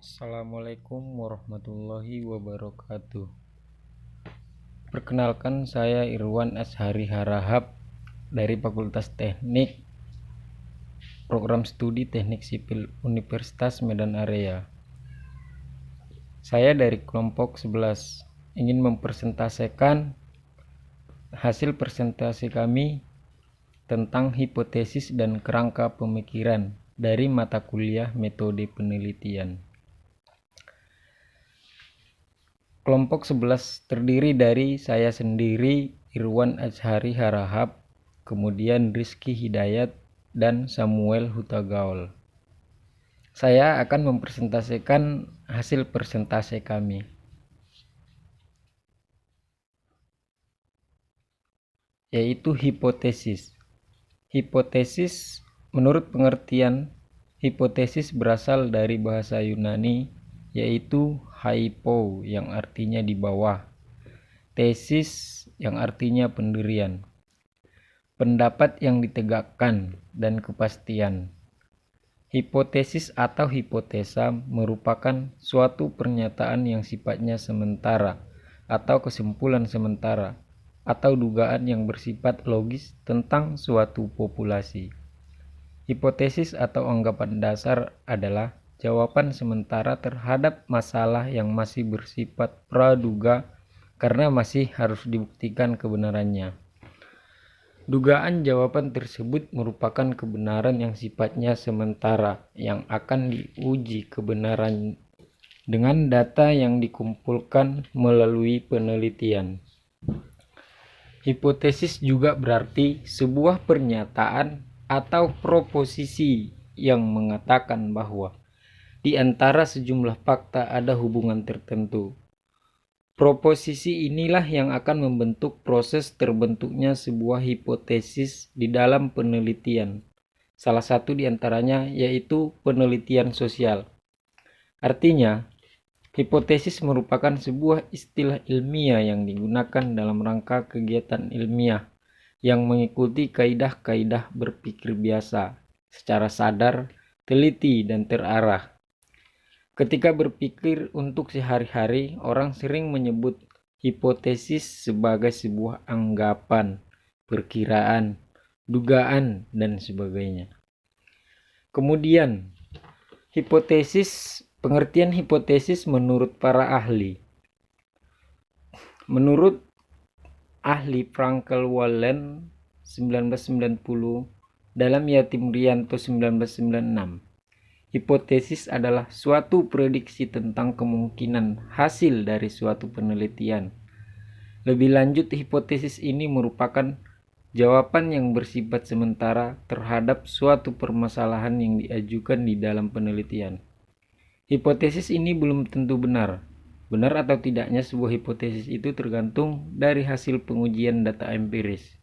Assalamualaikum warahmatullahi wabarakatuh. Perkenalkan, saya Irwan Ashari Harahap dari Fakultas Teknik, Program Studi Teknik Sipil Universitas Medan Area. Saya dari kelompok 11 ingin mempresentasikan hasil presentasi kami tentang hipotesis dan kerangka pemikiran dari mata kuliah metode penelitian. Kelompok 11 terdiri dari saya sendiri, Irwan Ashari Harahap, kemudian Rizky Hidayat, dan Samuel Hutagaol. Saya akan mempresentasikan hasil presentasi kami, yaitu hipotesis. Hipotesis, menurut pengertian, hipotesis berasal dari bahasa Yunani, yaitu hypo yang artinya di bawah, tesis yang artinya pendirian, pendapat yang ditegakkan, dan kepastian. Hipotesis atau hipotesa merupakan suatu pernyataan yang sifatnya sementara atau kesimpulan sementara atau dugaan yang bersifat logis tentang suatu populasi. Hipotesis atau anggapan dasar adalah jawaban sementara terhadap masalah yang masih bersifat praduga karena masih harus dibuktikan kebenarannya. Dugaan jawaban tersebut merupakan kebenaran yang sifatnya sementara yang akan diuji kebenaran dengan data yang dikumpulkan melalui penelitian. Hipotesis juga berarti sebuah pernyataan atau proposisi yang mengatakan bahwa di antara sejumlah fakta ada hubungan tertentu. Proposisi inilah yang akan membentuk proses terbentuknya sebuah hipotesis di dalam penelitian. Salah satu di antaranya yaitu penelitian sosial. Artinya, hipotesis merupakan sebuah istilah ilmiah yang digunakan dalam rangka kegiatan ilmiah yang mengikuti kaidah-kaidah berpikir biasa, secara sadar, teliti, dan terarah. Ketika berpikir untuk sehari-hari, orang sering menyebut hipotesis sebagai sebuah anggapan, perkiraan, dugaan, dan sebagainya. Kemudian, pengertian hipotesis menurut para ahli. Menurut ahli Frankel Wallen 1990 dalam Yatim Rianto 1996, hipotesis adalah suatu prediksi tentang kemungkinan hasil dari suatu penelitian. Lebih lanjut, hipotesis ini merupakan jawaban yang bersifat sementara terhadap suatu permasalahan yang diajukan di dalam penelitian. Hipotesis ini belum tentu benar. Benar atau tidaknya sebuah hipotesis itu tergantung dari hasil pengujian data empiris.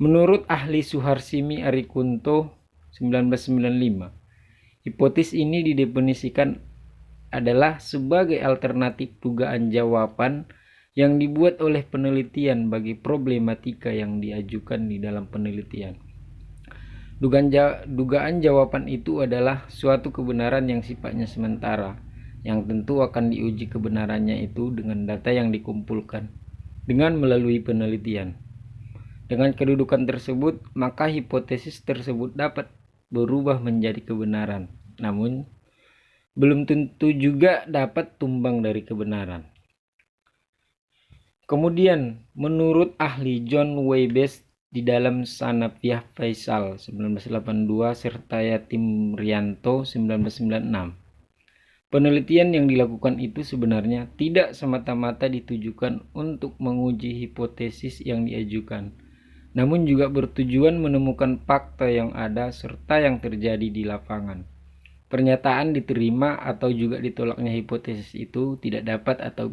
Menurut ahli Suharsimi Arikunto 1995, hipotesis ini didefinisikan adalah sebagai alternatif dugaan jawaban yang dibuat oleh penelitian bagi problematika yang diajukan di dalam penelitian. Dugaan jawaban itu adalah suatu kebenaran yang sifatnya sementara, yang tentu akan diuji kebenarannya itu dengan data yang dikumpulkan dengan melalui penelitian. Dengan kedudukan tersebut, maka hipotesis tersebut dapat berubah menjadi kebenaran, namun belum tentu juga dapat tumbang dari kebenaran. Kemudian, menurut ahli John Weibest di dalam Sanapiah Faisal 1982 serta Yatim Rianto 1996, penelitian yang dilakukan itu sebenarnya tidak semata-mata ditujukan untuk menguji hipotesis yang diajukan, namun juga bertujuan menemukan fakta yang ada serta yang terjadi di lapangan. Pernyataan diterima atau juga ditolaknya hipotesis itu tidak dapat atau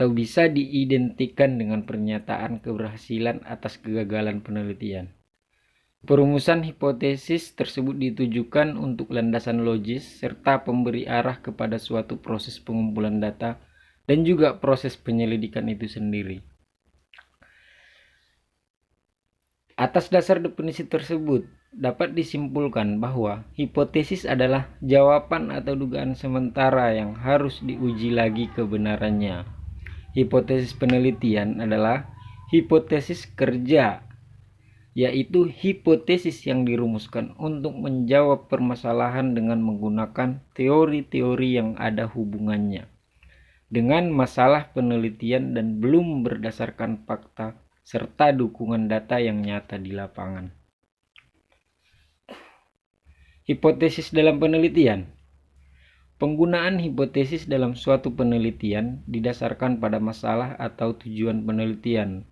bisa diidentikan dengan pernyataan keberhasilan atas kegagalan penelitian. Perumusan hipotesis tersebut ditujukan untuk landasan logis serta pemberi arah kepada suatu proses pengumpulan data dan juga proses penyelidikan itu sendiri. Atas dasar definisi tersebut, dapat disimpulkan bahwa hipotesis adalah jawaban atau dugaan sementara yang harus diuji lagi kebenarannya. Hipotesis penelitian adalah hipotesis kerja, yaitu hipotesis yang dirumuskan untuk menjawab permasalahan dengan menggunakan teori-teori yang ada hubungannya dengan masalah penelitian dan belum berdasarkan fakta serta dukungan data yang nyata di lapangan. Hipotesis dalam penelitian. Penggunaan hipotesis dalam suatu penelitian didasarkan pada masalah atau tujuan penelitian.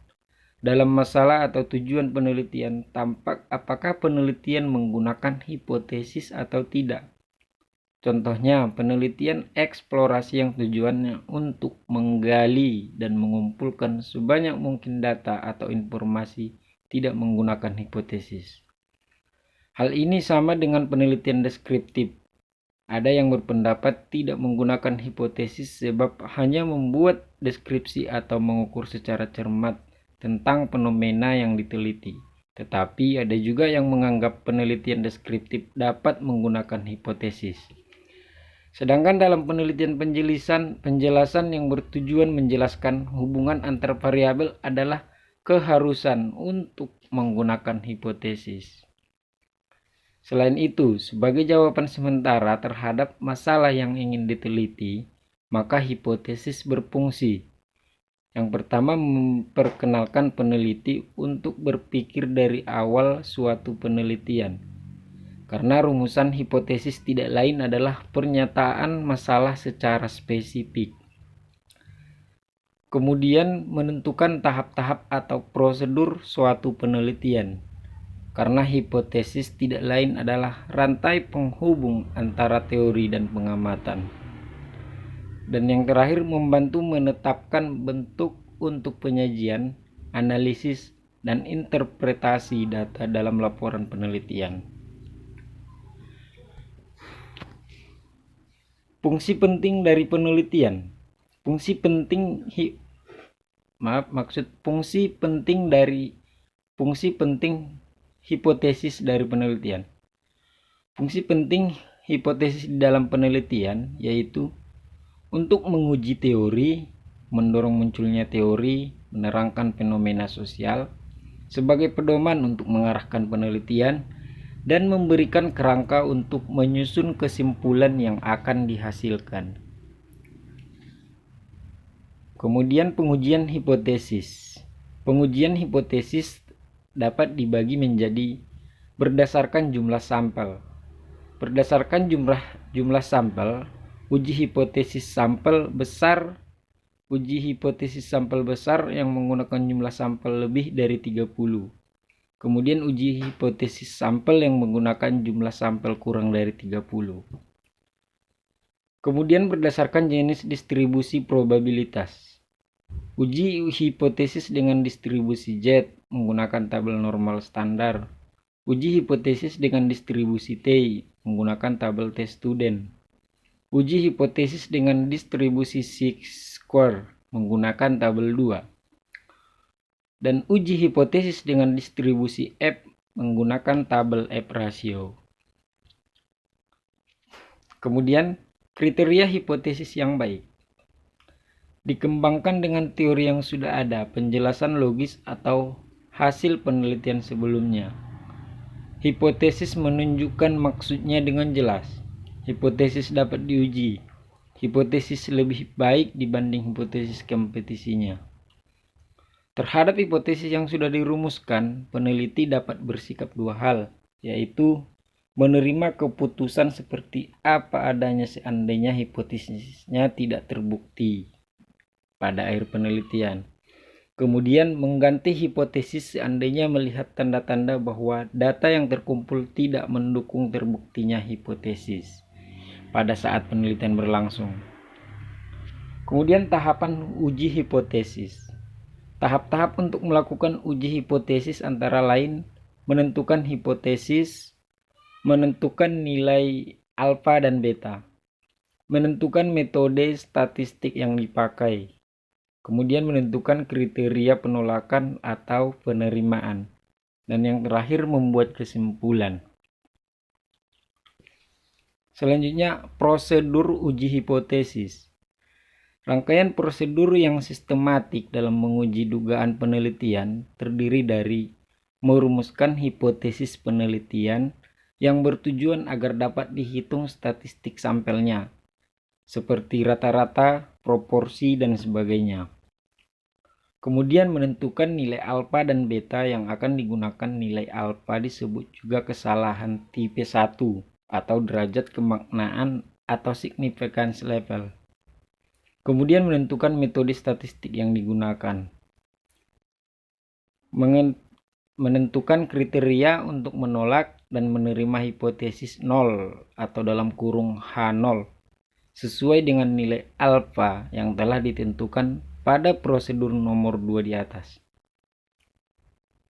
Dalam masalah atau tujuan penelitian, tampak apakah penelitian menggunakan hipotesis atau tidak. Contohnya, penelitian eksplorasi yang tujuannya untuk menggali dan mengumpulkan sebanyak mungkin data atau informasi tidak menggunakan hipotesis. Hal ini sama dengan penelitian deskriptif. Ada yang berpendapat tidak menggunakan hipotesis sebab hanya membuat deskripsi atau mengukur secara cermat tentang fenomena yang diteliti. Tetapi ada juga yang menganggap penelitian deskriptif dapat menggunakan hipotesis. Sedangkan dalam penelitian penjelasan yang bertujuan menjelaskan hubungan antar variabel adalah keharusan untuk menggunakan hipotesis. Selain itu, sebagai jawaban sementara terhadap masalah yang ingin diteliti, maka hipotesis berfungsi. Yang pertama, memperkenalkan peneliti untuk berpikir dari awal suatu penelitian. Karena rumusan hipotesis tidak lain adalah pernyataan masalah secara spesifik. Kemudian menentukan tahap-tahap atau prosedur suatu penelitian. Karena hipotesis tidak lain adalah rantai penghubung antara teori dan pengamatan. Dan yang terakhir, membantu menetapkan bentuk untuk penyajian, analisis, dan interpretasi data dalam laporan penelitian. Fungsi penting dari penelitian. Fungsi penting hipotesis dari penelitian. Fungsi penting hipotesis di dalam penelitian yaitu untuk menguji teori, mendorong munculnya teori, menerangkan fenomena sosial sebagai pedoman untuk mengarahkan penelitian, dan memberikan kerangka untuk menyusun kesimpulan yang akan dihasilkan. Kemudian pengujian hipotesis. Pengujian hipotesis dapat dibagi menjadi berdasarkan jumlah sampel. Berdasarkan jumlah sampel, uji hipotesis sampel besar yang menggunakan jumlah sampel lebih dari 30. Kemudian uji hipotesis sampel yang menggunakan jumlah sampel kurang dari 30. Kemudian berdasarkan jenis distribusi probabilitas. Uji hipotesis dengan distribusi Z menggunakan tabel normal standar. Uji hipotesis dengan distribusi T menggunakan tabel T-student. Uji hipotesis dengan distribusi Chi-square menggunakan tabel 2. Dan uji hipotesis dengan distribusi F menggunakan tabel F ratio. Kemudian, kriteria hipotesis yang baik. Dikembangkan dengan teori yang sudah ada, penjelasan logis atau hasil penelitian sebelumnya. Hipotesis menunjukkan maksudnya dengan jelas. Hipotesis dapat diuji. Hipotesis lebih baik dibanding hipotesis kompetisinya. Terhadap hipotesis yang sudah dirumuskan, peneliti dapat bersikap dua hal, yaitu menerima keputusan seperti apa adanya seandainya hipotesisnya tidak terbukti pada akhir penelitian. Kemudian mengganti hipotesis seandainya melihat tanda-tanda bahwa data yang terkumpul tidak mendukung terbuktinya hipotesis pada saat penelitian berlangsung. Kemudian tahapan uji hipotesis. Tahap-tahap untuk melakukan uji hipotesis antara lain menentukan hipotesis, menentukan nilai alfa dan beta, menentukan metode statistik yang dipakai, kemudian menentukan kriteria penolakan atau penerimaan, Dan yang terakhir, membuat kesimpulan. Selanjutnya, prosedur uji hipotesis. Rangkaian prosedur yang sistematik dalam menguji dugaan penelitian terdiri dari merumuskan hipotesis penelitian yang bertujuan agar dapat dihitung statistik sampelnya, seperti rata-rata, proporsi, dan sebagainya. Kemudian menentukan nilai alfa dan beta yang akan digunakan. Nilai alfa disebut juga kesalahan tipe 1 atau derajat kemaknaan atau significance level. Kemudian menentukan metode statistik yang digunakan. Menentukan kriteria untuk menolak dan menerima hipotesis 0 atau dalam kurung H0 sesuai dengan nilai alfa yang telah ditentukan pada prosedur nomor 2 di atas.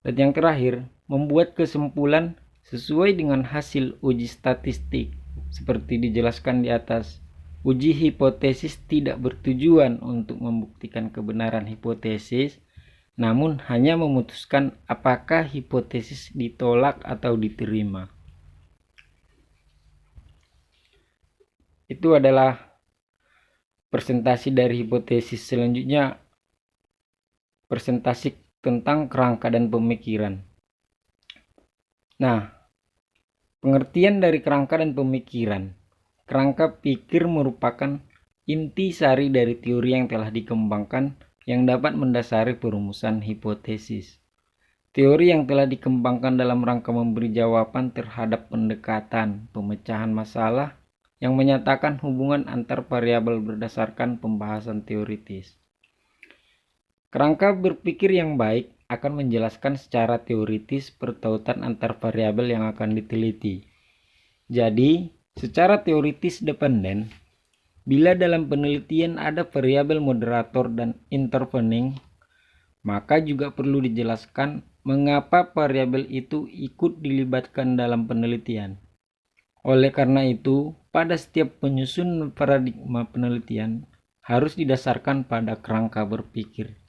Dan yang terakhir, membuat kesimpulan sesuai dengan hasil uji statistik. Seperti dijelaskan di atas, uji hipotesis tidak bertujuan untuk membuktikan kebenaran hipotesis, namun hanya memutuskan apakah hipotesis ditolak atau diterima. Itu adalah presentasi dari hipotesis. Selanjutnya, presentasi tentang kerangka dan pemikiran. Nah, pengertian dari kerangka dan pemikiran. Kerangka pikir merupakan inti sari dari teori yang telah dikembangkan yang dapat mendasari perumusan hipotesis. Teori yang telah dikembangkan dalam rangka memberi jawaban terhadap pendekatan pemecahan masalah yang menyatakan hubungan antar variabel berdasarkan pembahasan teoritis. Kerangka berpikir yang baik akan menjelaskan secara teoritis pertautan antar variabel yang akan diteliti. Jadi, secara teoritis dependen, bila dalam penelitian ada variabel moderator dan intervening, maka juga perlu dijelaskan mengapa variabel itu ikut dilibatkan dalam penelitian. Oleh karena itu, pada setiap penyusunan paradigma penelitian harus didasarkan pada kerangka berpikir.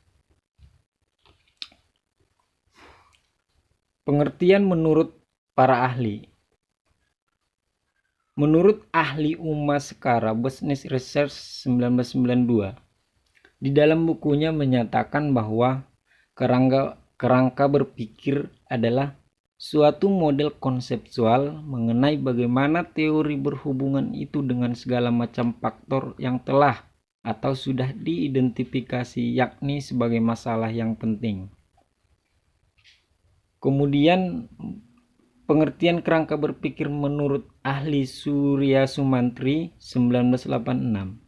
Pengertian menurut para ahli. Menurut ahli Uma Sekara, Business Research 1992, di dalam bukunya menyatakan bahwa kerangka berpikir adalah suatu model konseptual mengenai bagaimana teori berhubungan itu dengan segala macam faktor yang telah atau sudah diidentifikasi, yakni sebagai masalah yang penting. Kemudian pengertian kerangka berpikir menurut ahli Surya Sumantri 1986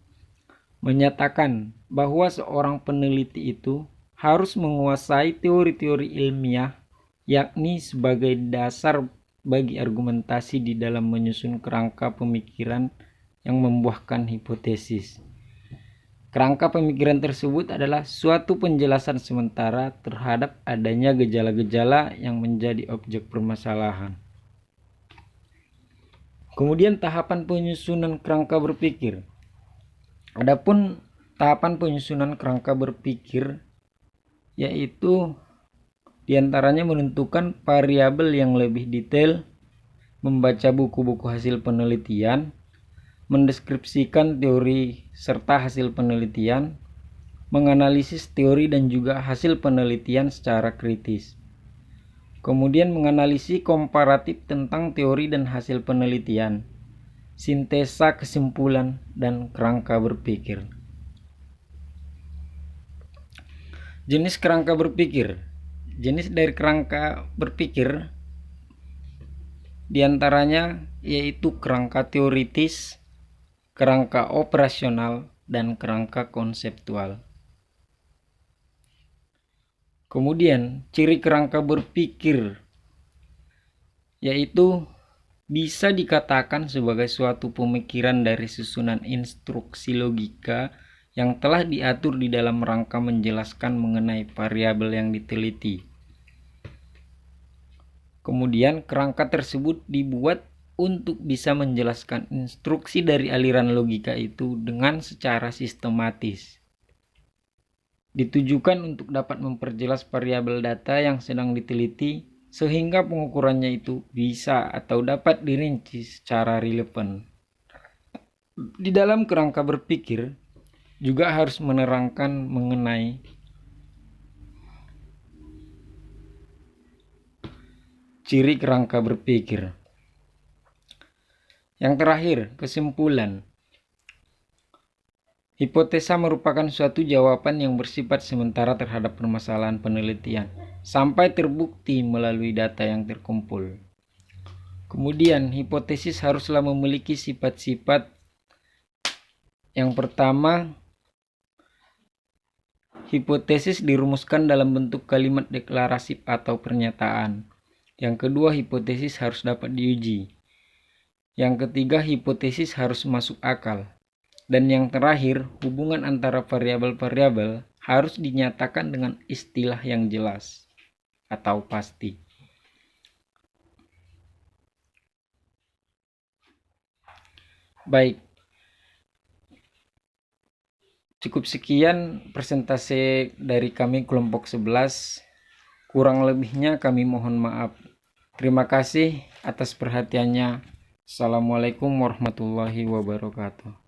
menyatakan bahwa seorang peneliti itu harus menguasai teori-teori ilmiah, yakni sebagai dasar bagi argumentasi di dalam menyusun kerangka pemikiran yang membuahkan hipotesis. Kerangka pemikiran tersebut adalah suatu penjelasan sementara terhadap adanya gejala-gejala yang menjadi objek permasalahan. Kemudian tahapan penyusunan kerangka berpikir. Adapun tahapan penyusunan kerangka berpikir yaitu diantaranya menentukan variabel yang lebih detail, membaca buku-buku hasil penelitian, mendeskripsikan teori serta hasil penelitian, menganalisis teori dan juga hasil penelitian secara kritis. Kemudian menganalisis komparatif tentang teori dan hasil penelitian, sintesa kesimpulan, dan kerangka berpikir. Jenis kerangka berpikir. Jenis dari kerangka berpikir diantaranya yaitu kerangka teoritis, kerangka operasional, dan kerangka konseptual. Kemudian ciri kerangka berpikir yaitu bisa dikatakan sebagai suatu pemikiran dari susunan instruksi logika yang telah diatur di dalam rangka menjelaskan mengenai variabel yang diteliti. Kemudian kerangka tersebut dibuat untuk bisa menjelaskan instruksi dari aliran logika itu dengan secara sistematis. Ditujukan untuk dapat memperjelas variabel data yang sedang diteliti sehingga pengukurannya itu bisa atau dapat dirinci secara relevan. Di dalam kerangka berpikir juga harus menerangkan mengenai ciri kerangka berpikir. Yang terakhir, kesimpulan. Hipotesa merupakan suatu jawaban yang bersifat sementara terhadap permasalahan penelitian sampai terbukti melalui data yang terkumpul. Kemudian, hipotesis haruslah memiliki sifat-sifat. Yang pertama, hipotesis dirumuskan dalam bentuk kalimat deklarasi atau pernyataan. Yang kedua, hipotesis harus dapat diuji. Yang ketiga, hipotesis harus masuk akal. Dan yang terakhir, hubungan antara variabel-variabel harus dinyatakan dengan istilah yang jelas atau pasti. Baik, cukup sekian presentasi dari kami kelompok 11. Kurang lebihnya kami mohon maaf. Terima kasih atas perhatiannya. Assalamualaikum warahmatullahi wabarakatuh.